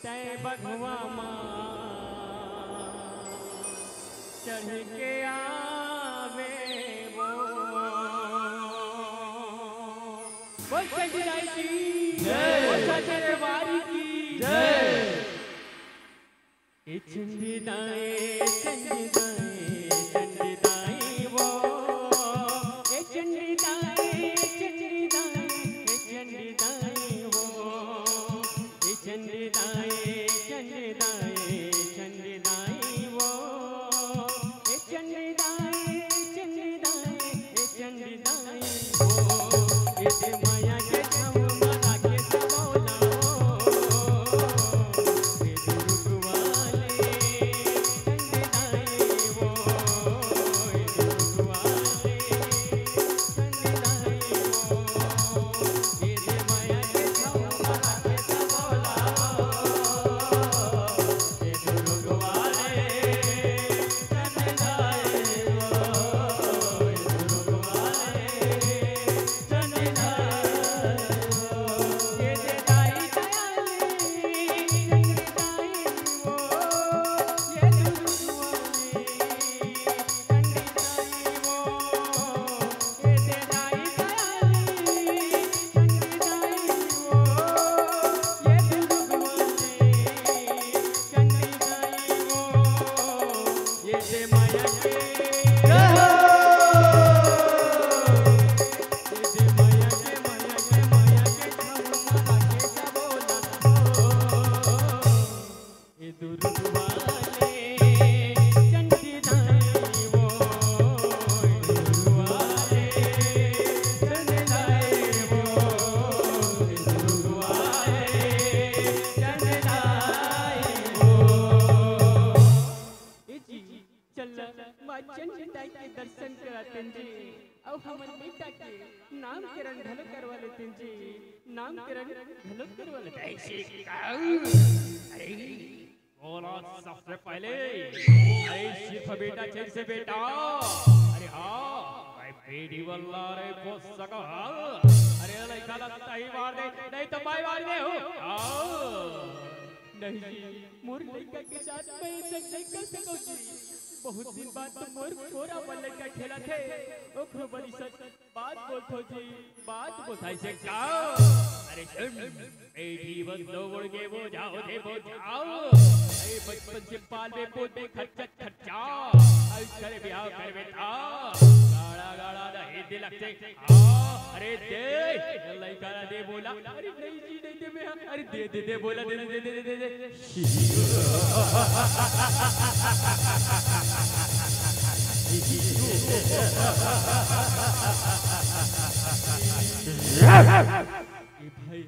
तय बघवा माँ चढ़ के आवे वो बोल सजराई की जय, बोल सजरवारी की जय। ए चंडी दाए चंडी दाए चंडी दाए वो, ए चंडी दाए चंडी दाए चंडी दाए वो, ए चंडी दाए चंडी दाए चंडी दाए वो, ए चंडी दाए चंडी दाए चंडी दाए वो, ए माया के हम मना के सबोला दर्शन कराते जी और हमर बेटा के नामकरण भलो करवा लेते जी, नामकरण भलो करवा लेते। अरे बोला सबसे पहले अरे सिर्फ बेटा चल से बेटा, अरे हाँ भाई बेटी वाला रे बहुत सका, अरे लड़का लगता ही मार दे नहीं तो मैं मार दे हूँ नहीं मोर लड़का के साथ मैं ऐसा नहीं कर सकूं जी। बहुत दिन बाद तो मोर छोरा वाले का खेला थे ओखरो बड़ी सच बात बोलतो जी, बात बोथाई से का। अरे सुन बेटी बंदो उड़ के वो जाओ दे वो जाओ, अरे बचपन से पाले पोते खर्चा खर्चा आई करे ब्याह कर बेटा गाड़ा गाड़ा दे दिलक से अरे दे लड़का दे बोला, अरे नहीं जी नहीं दे मैं, अरे दे दे दे बोला दे दे दे दे दे भाई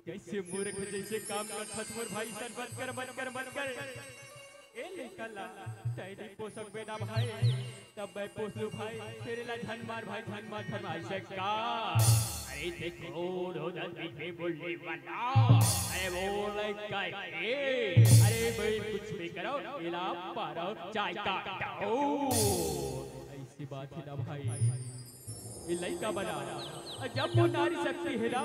कैसे मूर्ख जैसे काम कर मोर भाई सर बंद कर बंद कर बंद कर ए निकला तेरी पोसक बेटा भाई तब मैं पोसलू भाई तेरे ला धन मार भाई धन मार ऐसे का। अरे देखो रो जल्दी से बोलने वाला, अरे बोल काय अरे भाई कुछ भी करो इला पारो चाय का ऐसी बात है ना भाई। ये लड़का बना जब वो नारी शक्ति है ना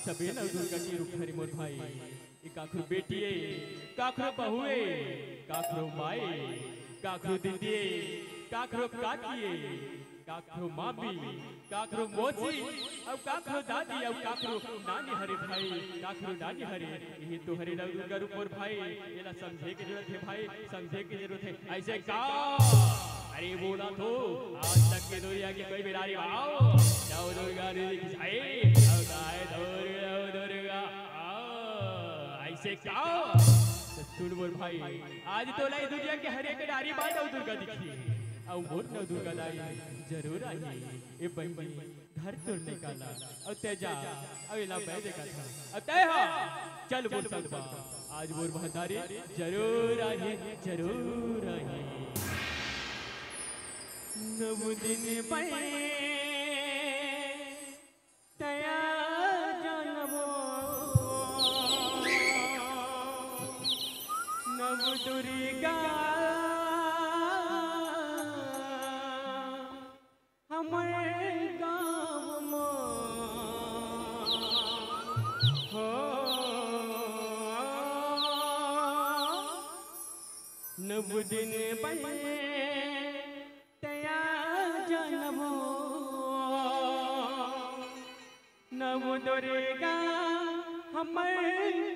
सबे न दुर्गा की रूप हरि मोर भाई, काखरो बेटिए काखरो बहुए काखरो माए काखरो दीदिए काखरो काकिए काखरो मामी काखरो मोची और काखरो दादी और काखरो नानी हरे भाई काखरो नानी हरे, ये तो हरे दुर्गा रूप मोर भाई ये समझे की जरूरत है भाई, समझे की जरूरत है ऐसे का। अरे बोला तो आज तक के दुनिया की कोई बिरारी आओ जाओ दुर्गा दुर्गा ऐसे क्या सुन बोल भाई, आज तो लाई दुनिया के हर एक डारी बात और दुर्गा दिखी और मोर न दुर्गा लाई जरूर आई ए बहन घर तो निकाला और तेजा अगला मैं देखा था अतः हाँ चल बोल सकबा आज मोर भंडारी जरूर आई जरूर आई। नव दिन पे तया जनमो नव दुर्गा हमारे गाँव में हो नव दिन बने तया जनमो नव दुर्गा हमर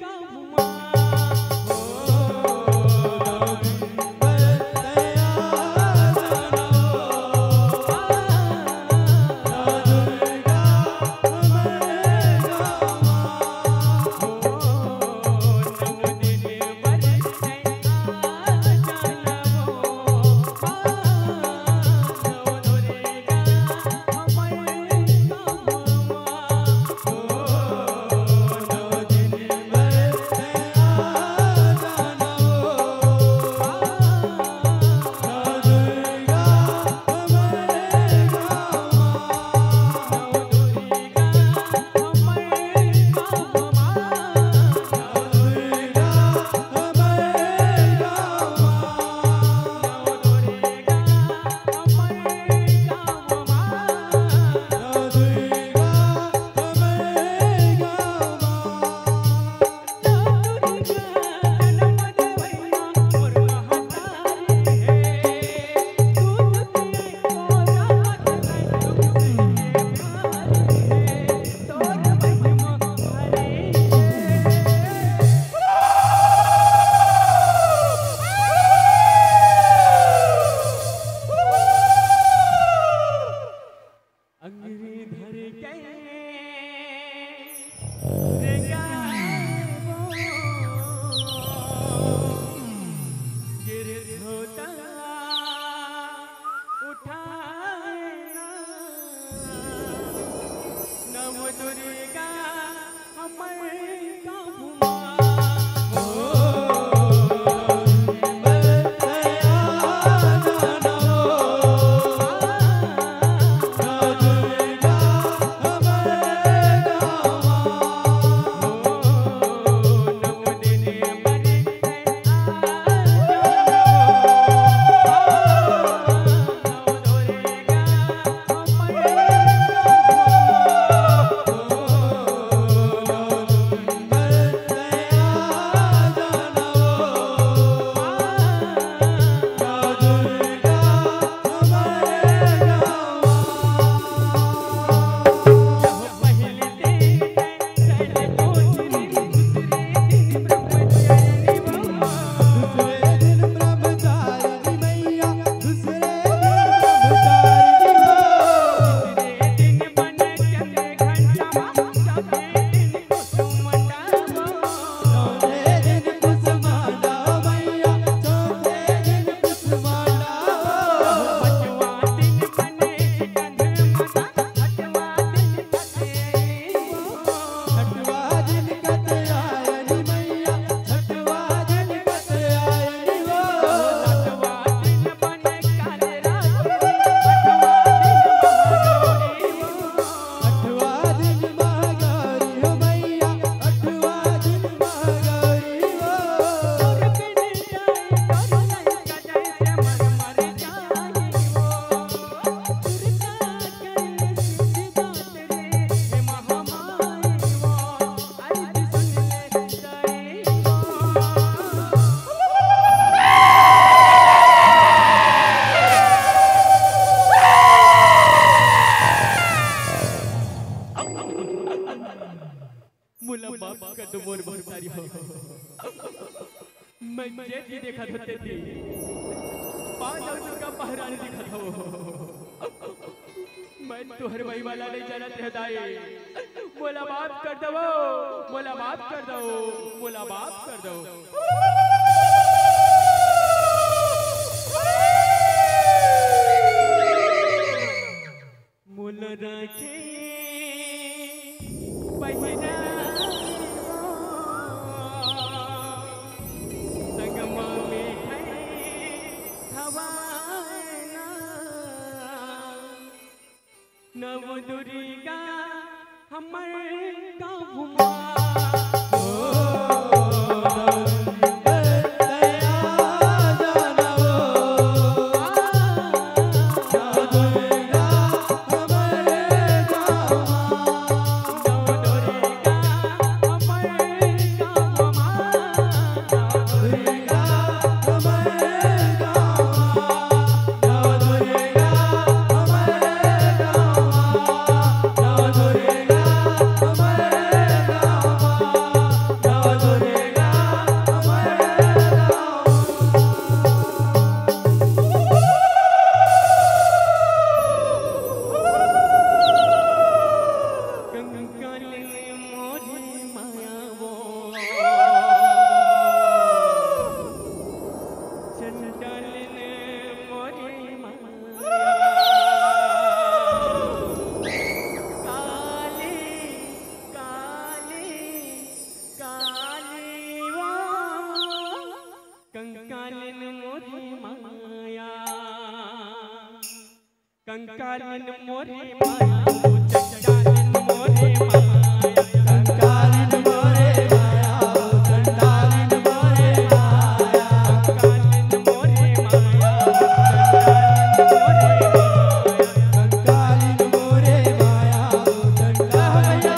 गहुआ मैं जेठ ही देखा होते थे 5 अवसर का पहराने दिखा था मैं तुहर वही वाला नहीं जानत रहता बोला माफ कर दो बोला माफ कर दो बोला माफ कर दो मुल रखे पहिरा नव दुर्गा हमर गहुआ दुर्गा हमर कंकालिन मोरे माया चंडालिन मोरे माया कंकालिन मोरे माया चंडालिन मोरे माया कंकालिन मोरे माया कंकालिन मोरे माया चंडालिन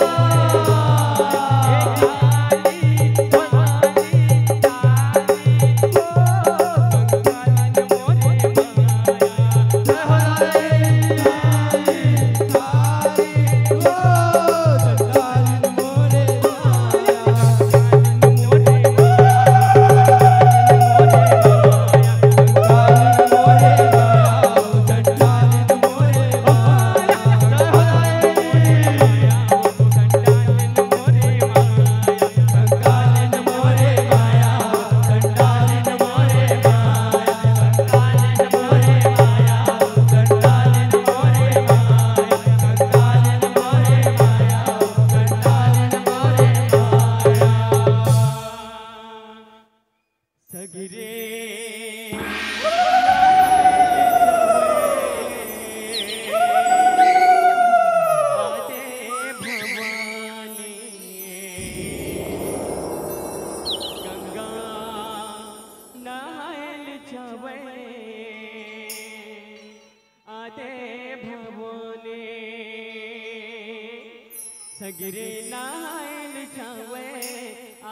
सगरे नायल जावे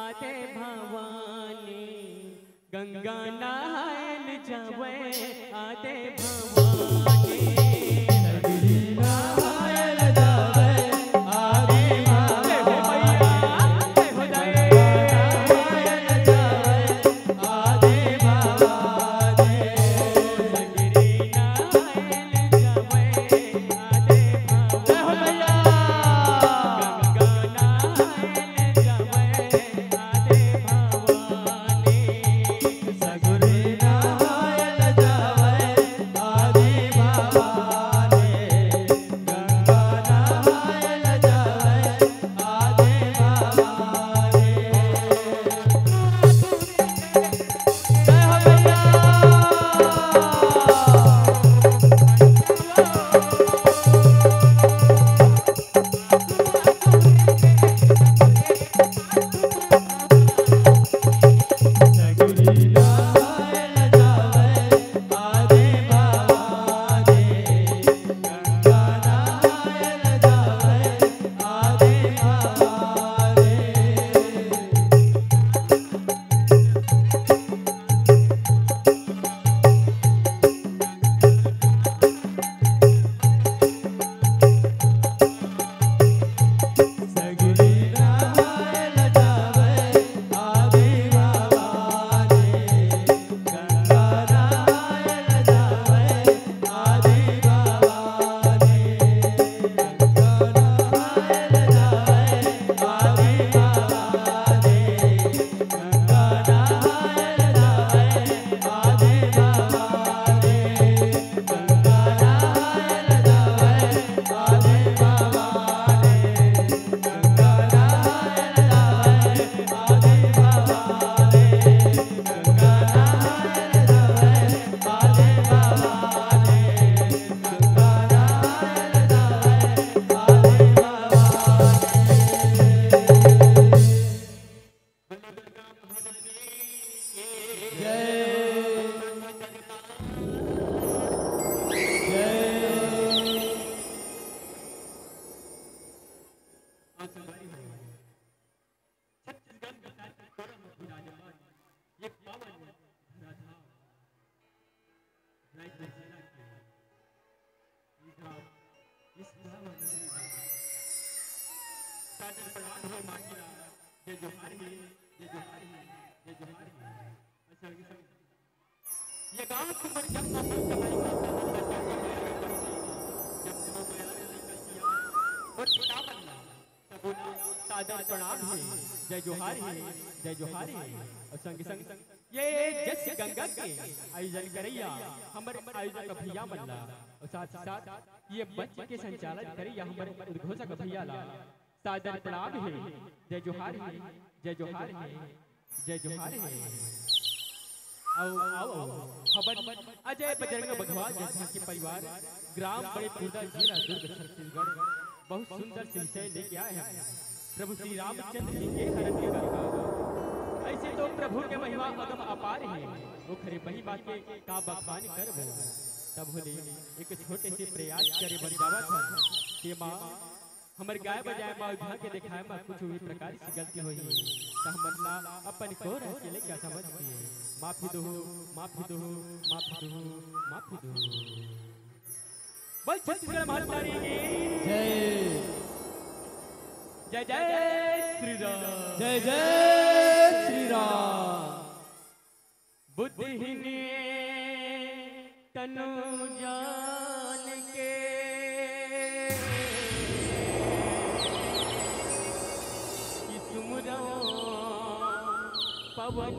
आते भवानी गंगा नायल जावे आते भवानी सगरी नायल जावे आदि जय हो मैया जय हो जय नायल जावे आदि भवानी सगरे नायल जावे आते भवानी जय हो मैया सगरी नायल जावे आदि भवानी गंगा नायल जावे आदि भवानी जय हो मैया सगरी नायल जावे आदि भवानी गंगा नायल जावे आदि भवानी सगरी नायल जावे आदि भवानी गंगा नायल जावे आदि भवानी गंगा नायल जावे आदि भवानी गंगा नायल जावे आदि भवानी गंगा नायल जावे आदि भवानी गंगा नायल जावे आदि भवानी गंगा नायल जावे आदि भवानी गंगा नायल ये गांव कुंवर जब ना और छोटा बनना सबूना सादर प्रणाम है जय जोहार है जय जोहार है और संग संग ये जस गंगा के आयोजन करैया हमर आयोजक भैया मल्ला और साथ साथ ये मंच के संचालन करैया हमर उद्घोषक भैया ला सादर प्रणाम है जय जोहार है जय जोहार है जय जोहार है आओ खबर अजय बजरंग भगवान जैसा के परिवार ग्राम बड़े पूर्दा जिला दुर्ग छत्तीसगढ़ बहुत सुंदर से विषय लेके आए हैं प्रभु श्री रामचंद्र जी के हरण के गाथा। ऐसे तो प्रभु के महिमा अगम अपार है वो खरे महिमा के का बखान कर वो तब बोले एक छोटे से प्रयास करे बन जावा था कि माँ हमर गाय बजाय माँ उठा के दिखाए माँ कुछ भी प्रकार से गलती हुई तो हमला अपन को रह के लेकर समझती है माफी दो माफी दो माफी दो माफी दो। बोल छत्तीसगढ़ माता की जय जय जय श्री राम जय जय श्री राम। बुद्धिहीन तनु जान के कि तुमरा पवन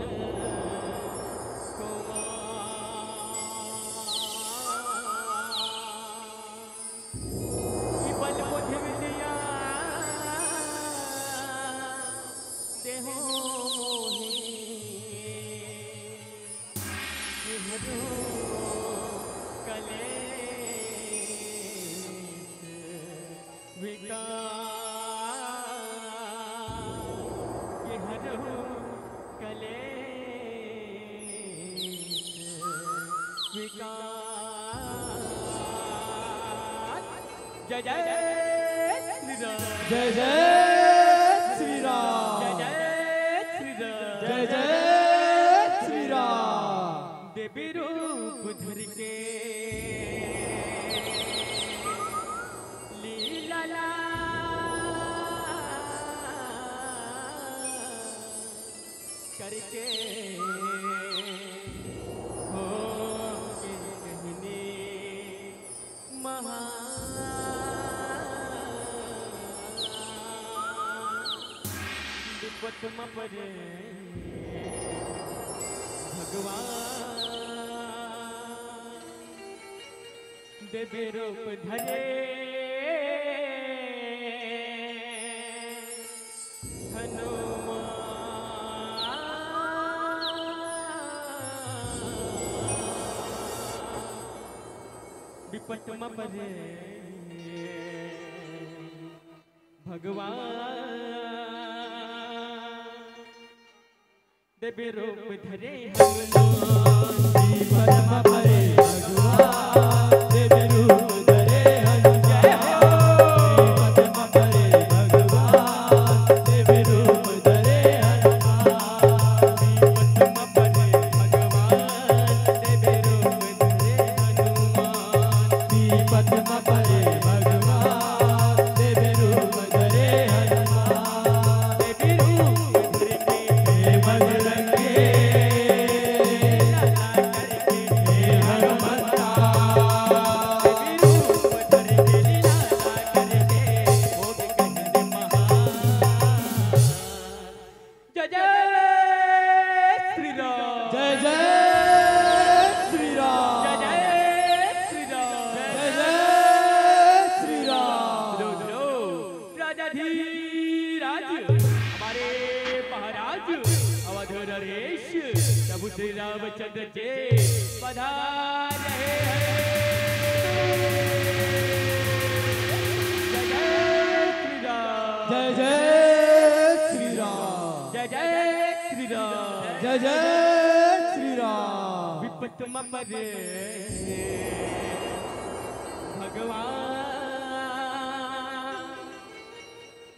बल बुद्धि विद्या देहो कले जय जय श्री राम जय जय श्री राम जय जय श्री राम जय जय श्री राम। देवी रूप धर के लीला ला करके हो के कहने महा विपत में पड़े भगवान देवी रूप धरे विपत में पड़े भगवान देवी रूप धरे विपत में पड़े भगवान देवी रूप धरे हनुमान। विपत में पड़े भगवान देवी रूप धरे हनुमान। विपत में पड़े भगवान देवी रूप धरे हनुमान। विपत में पड़े भगवान देवी रूप धरे हनुमान। देवी रूप धर के बजरंगे करके हनुमंता। देवी रूप धर के लीला करके हो के कहने महान। जय जय श्री राम जय जय श्री राम जय जय श्री राम जय जय श्री राम। राजाधीराज हमारे महाराज अवध नरेश प्रभु श्री रामचंद्र जी पधार रहे हैं। जय जय श्री राम जय जय श्री राम जय जय श्री राम जय जय श्री राम। विपत में पड़े भगवान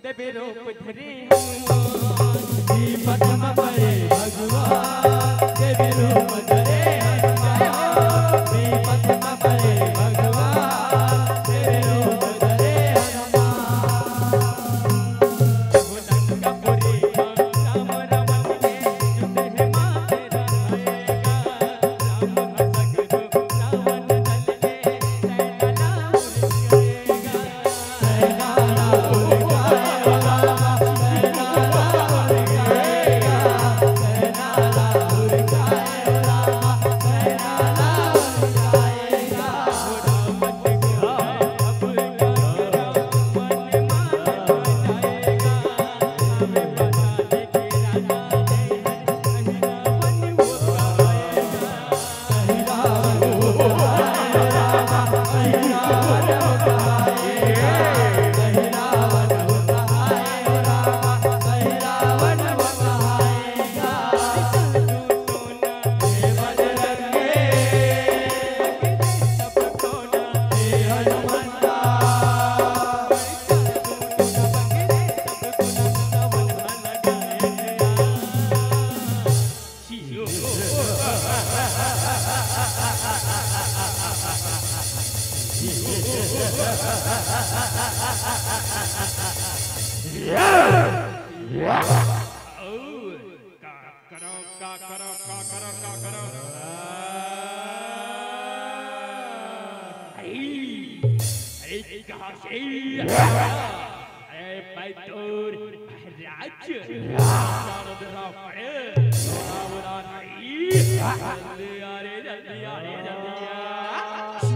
देवी रूप धरे हनुमान। विपत में पड़े भगवान देवी रूप धरे हनुमान। विपत में पड़े भगवान देवी रूप धरे हनुमान। प्रभु लंकापुरी राम राम के युद्ध है माते रहेगा। राम हसगुरु रावण दल के सैना उड़ेगा। सैनाला उड़ गाएगा, सैनाला उड़ गाएगा, अरे कहाँ से अरे बैतूर राज्य जल्दी आ रे जल्दी आ रे जल्दी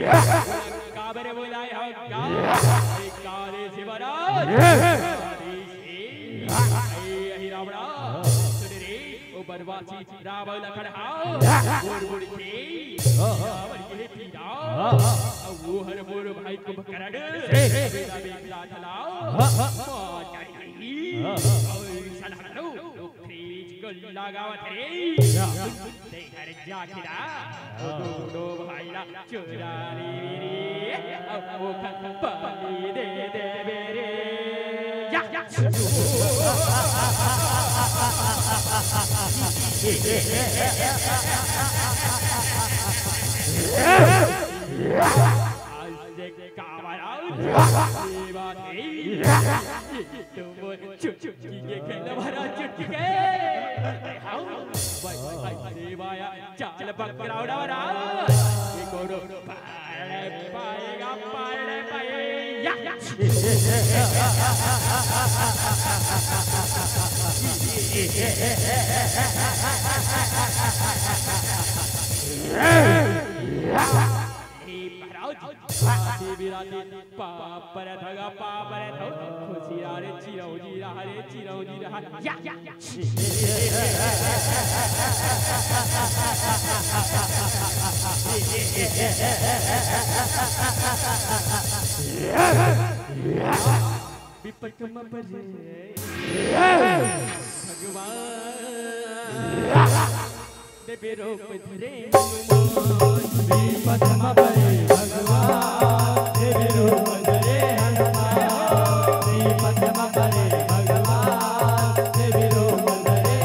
काबरे बोलाए हो काले शिवराज रावणा सुन रे ओ बरवासी रावण लखन आओ बोल बोल के रावण के पीड़ा वो हर मोर भाई को पकड़ बेटा बेटा चलाओ सनहरो फ्रीज को लगावत रे देहर जाखिरा दो भाई ना चुरा रे अब वो पानी दे दे मेरे या चल बकरा उड़ा पाएगा पापर धगा पापर धो खुशिया रे चिरौ जी रहा या विपत में पड़े भगवान देवे रूप धरे विपत में पड़े भगवान देवे रूप धरे हनुमान विपत में पड़े भगवान देवे रूप धरे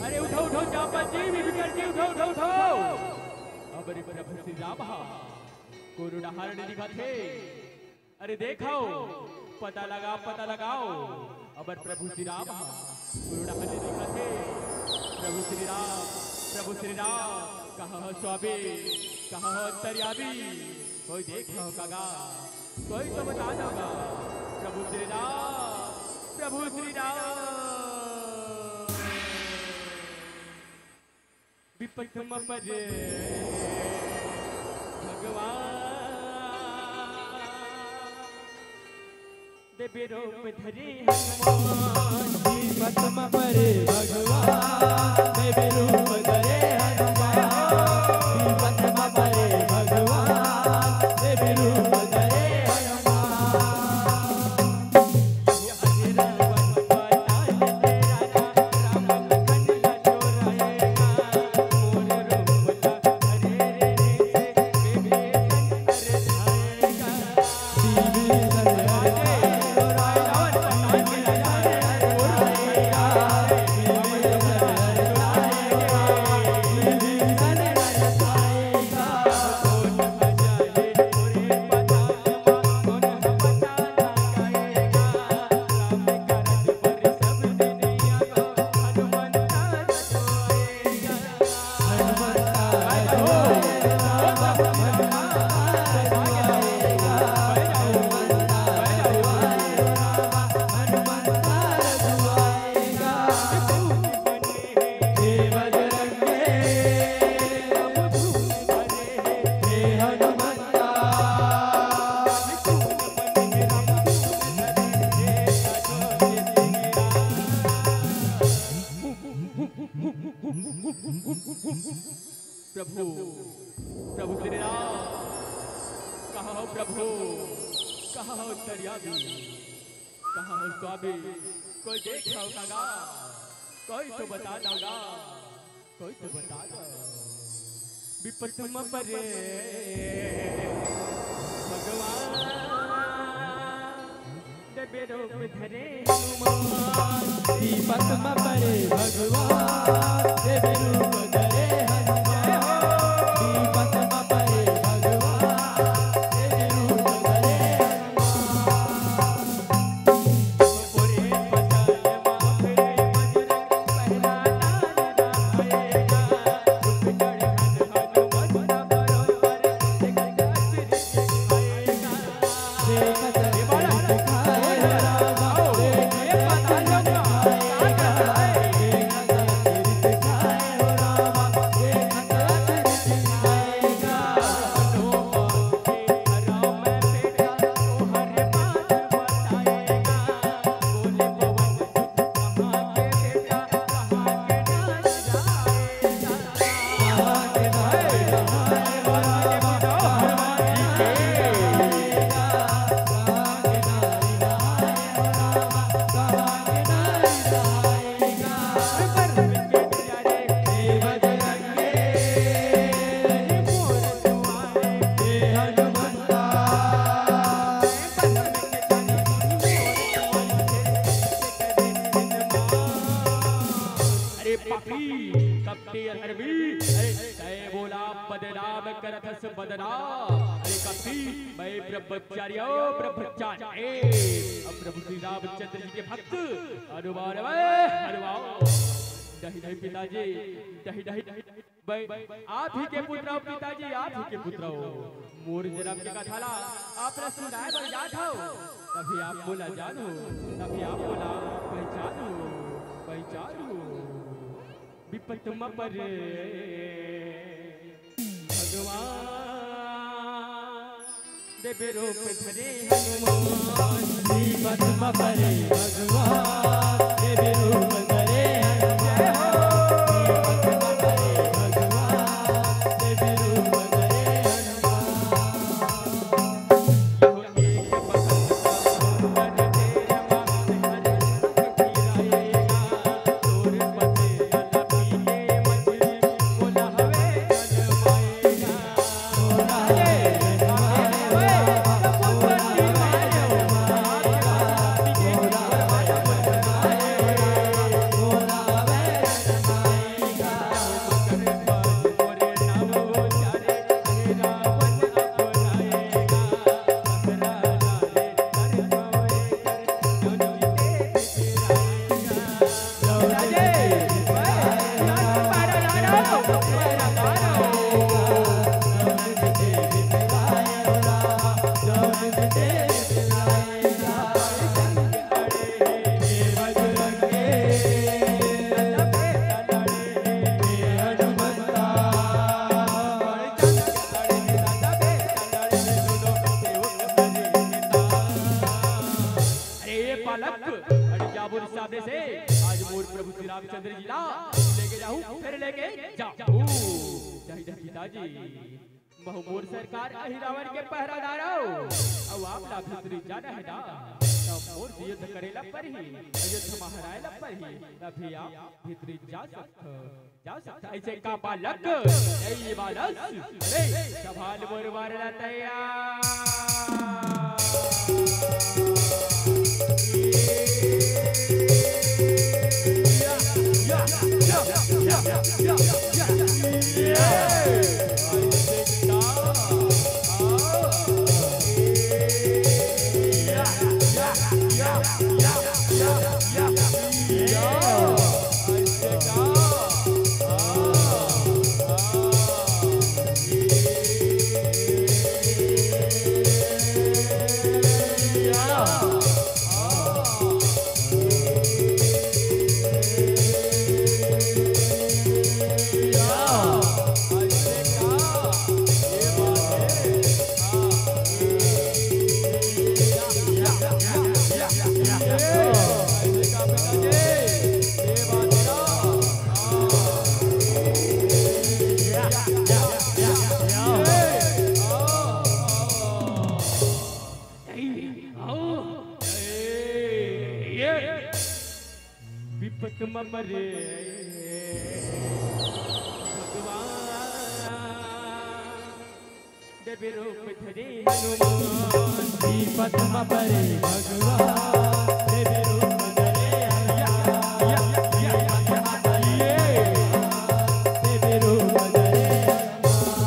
अरे उठो उठो जापत जी विभीषण जी उठो उठो उठो अब रे प्रभु श्री राम कोरोना हरण दिखा थे अरे देखो पता लगाओ अब प्रभु श्री राम कोरोना हरण दिखा थे प्रभु श्री राम कहाँ स्वामी कहाँ तरियाबी कोई देखो कागा कोई तो बता दोगा। प्रभु श्री राम, प्रभु श्री राम। विपथम पर भगवान देवी रूप धरे हनुमान। विपथम पर भगवान देवी रूप धरे हनुमान। विपथम पर भगवान देवी रूप धरे प्रभु, प्रभु श्री राम। कहा हो प्रभु, कहा हो दरियावी, कहा हो स्वामी। कोई देखा होगा, कोई तो बता दोगा, कोई तो बता दो। विपथम पर भगवान देवी रूप धरे हनुमान। विपथम पर भगवान देवी रूप धरे हनुमान। विपथम पर भगवान देवी रूप धरे ब्रह्मचार्य ब्रह्मचार्य। अब प्रभु श्री रामचंद्र जी के भक्त हनुमान दही दही पिताजी, दही दही आप ही के पुत्र हो पिताजी, आप ही के पुत्र हो। मोर जन्म के कथाला आपने सुनाए बन जात हो। तभी आप बोला जानो, तभी आप बोला पहचानो, पहचानो। विपथम पर भगवान देवी रूप धरे हनुमान। विपथम पर भगवान देवी रूप धरे हनुमान। विपथम पर भगवान देवी रूप धरे हनुमान। रामचंद्र जी ला लेके जाऊं फिर लेके जाऊं जय जय पिताजी बहुमोर सरकार अहि रावण के पहरादार अब आप ला भीतरी जाना है ना तब मोर युद्ध करेला पर ही युद्ध महारायला पर ही तभी आप भीतरी जा सकता ऐसे का बालक ऐ बालक अरे सवाल मोर मारना तैयार मरे भगवान देवी रूप धरे हनुमान विपत मरे भगवान देवी रूप धरे देवी रूप धरे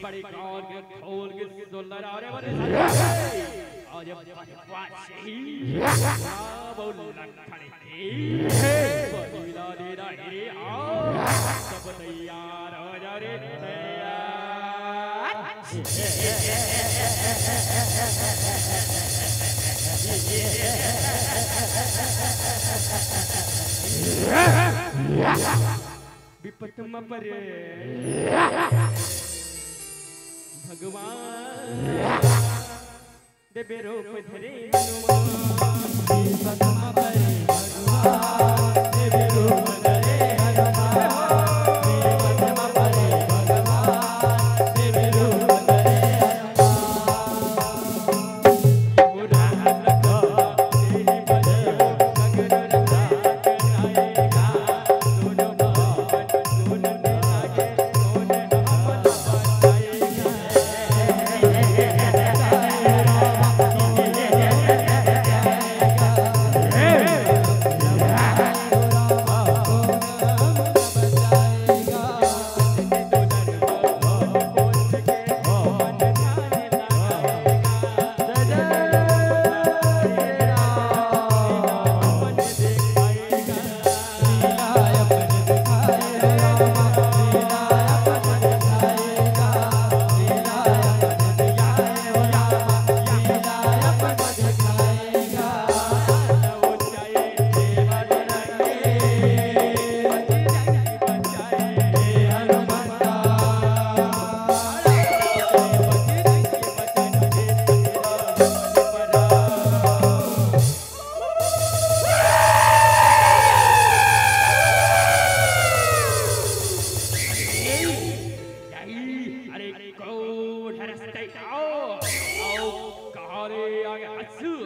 बड़ी कौन के खोल के सुंदर और बड़े और जब वासी बोल लखन बदला दे रही आओ सब तैयार हो जा रे विपत मरे भगवान देवे रूप धरे हनुमान विपत मरे भगवान देवी रूप धरे हनुमान विपत मरे भगवान देवी रूप धरे हनुमान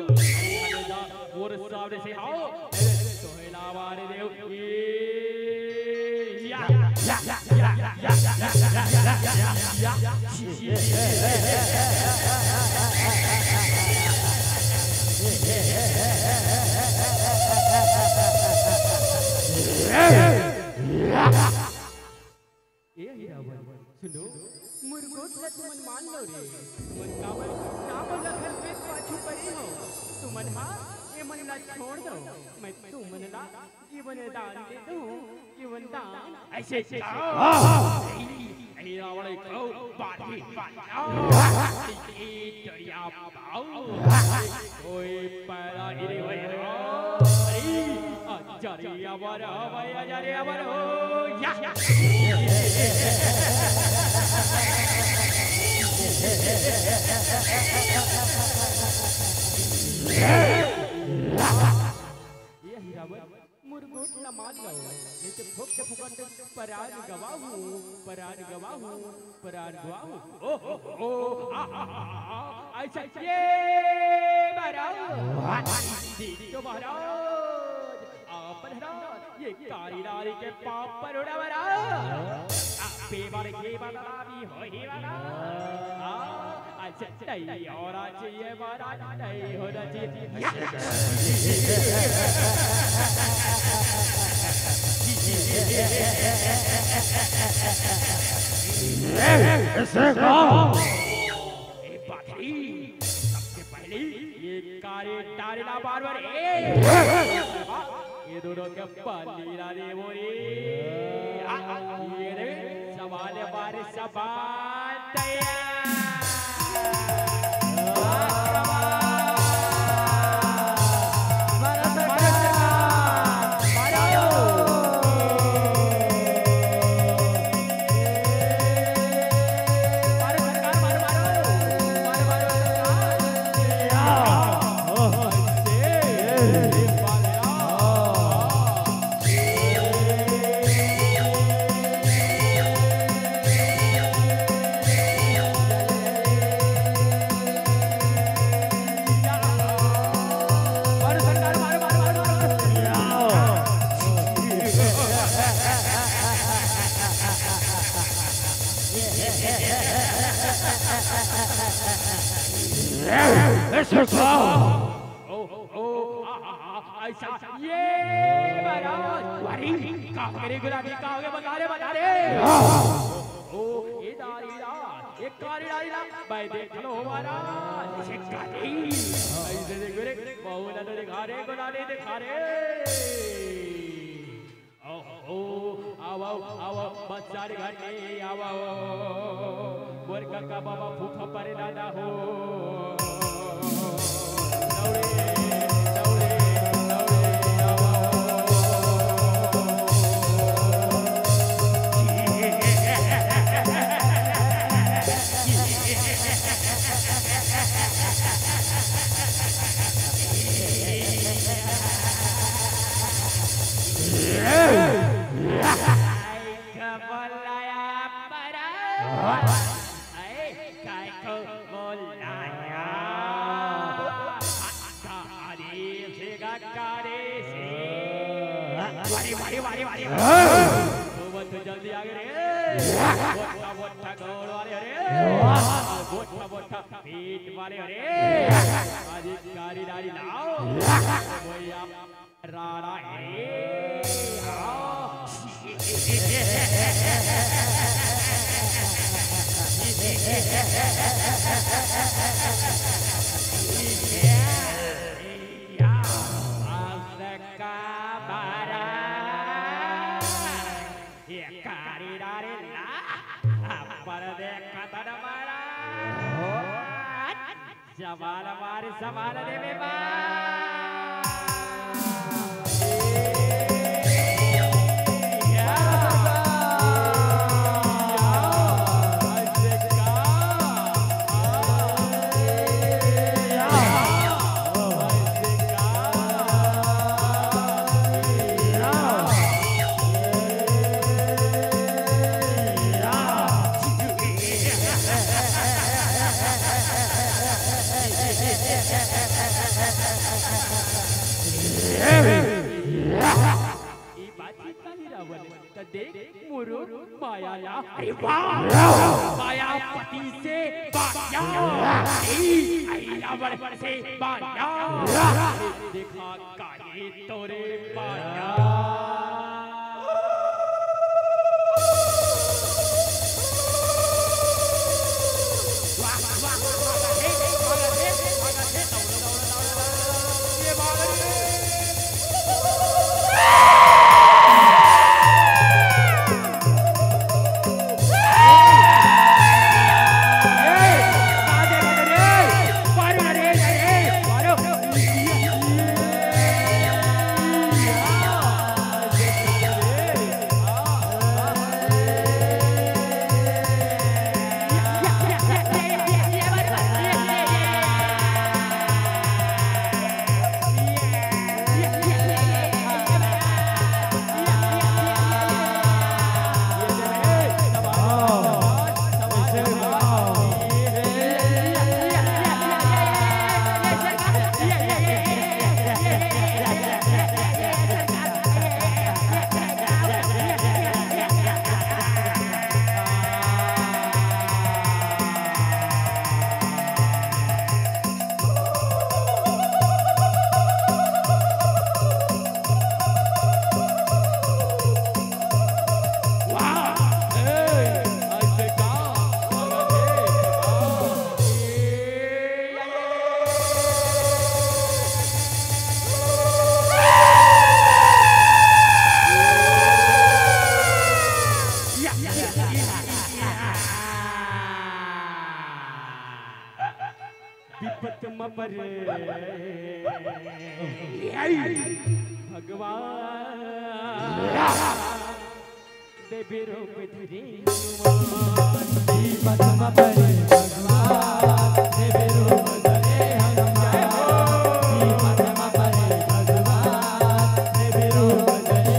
और सामने से आओ तो हिलावारे देव सुनो मुर्गोट का तुमन मान लो रे तुमन कावल कावल घर पे पाछू पड़ी हो तुमन हा ये मन ला छोड़ दो मैं तुमन ला जीवन दान दे दूं जीवन दान ऐसे ऐ रावण को बाटी बाटाओ ए चढ़िया पाओ कोई पैरा गिरे हुए हो अजरिया बरा भाई अजरिया बरा या ये हीरावन मुर्गोट न मान लो ये तो फुक फुकट परान गवाहू परान गवाहू परान गवाहू ओ ऐसा ये महाराज तो महाराज आप महाराज ये कारीदारी के पाप पर उड़ा महाराज बेबार के बदलावी हो ही वाला अच्छा नहीं और आज ये महाराज नहीं होना चाहिए सबसे पहले ये कारे टारिला बारबर ये दोनों के पालीला देवोरी ये रे सवाल बारे सवाल तैयार बाबा भूखा परे दादा हो जल्दी आगे रे बोटा गौड़ वाले रे बोटा पीठ वाले रे आज कारी दारी लाओ कोई आप राणा है सवाल हमारे सवाल दे बेबा देख मोरो माया। अरे वाह मायापति से बाया रावण से बाया देखा काहे तोरे बाया। भगवान देवी रूप धरी हनुमान पद्म परे भगवान देवी रूप धरे हनुमान पद्म परे भगवान देवी रूप धरे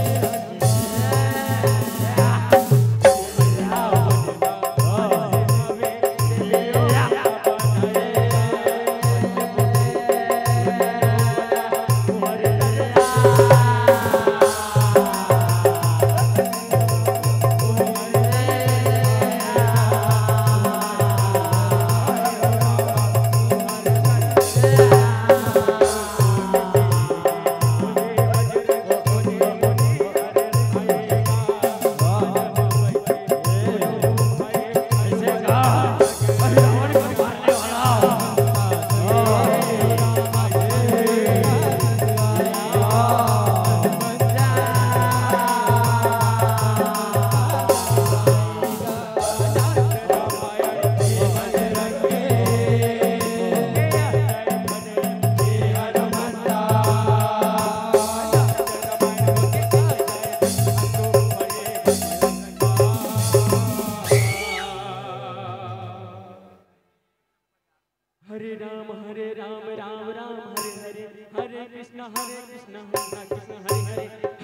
हरे राम राम राम हरे हरे हरे कृष्ण कृष्ण हरे हरे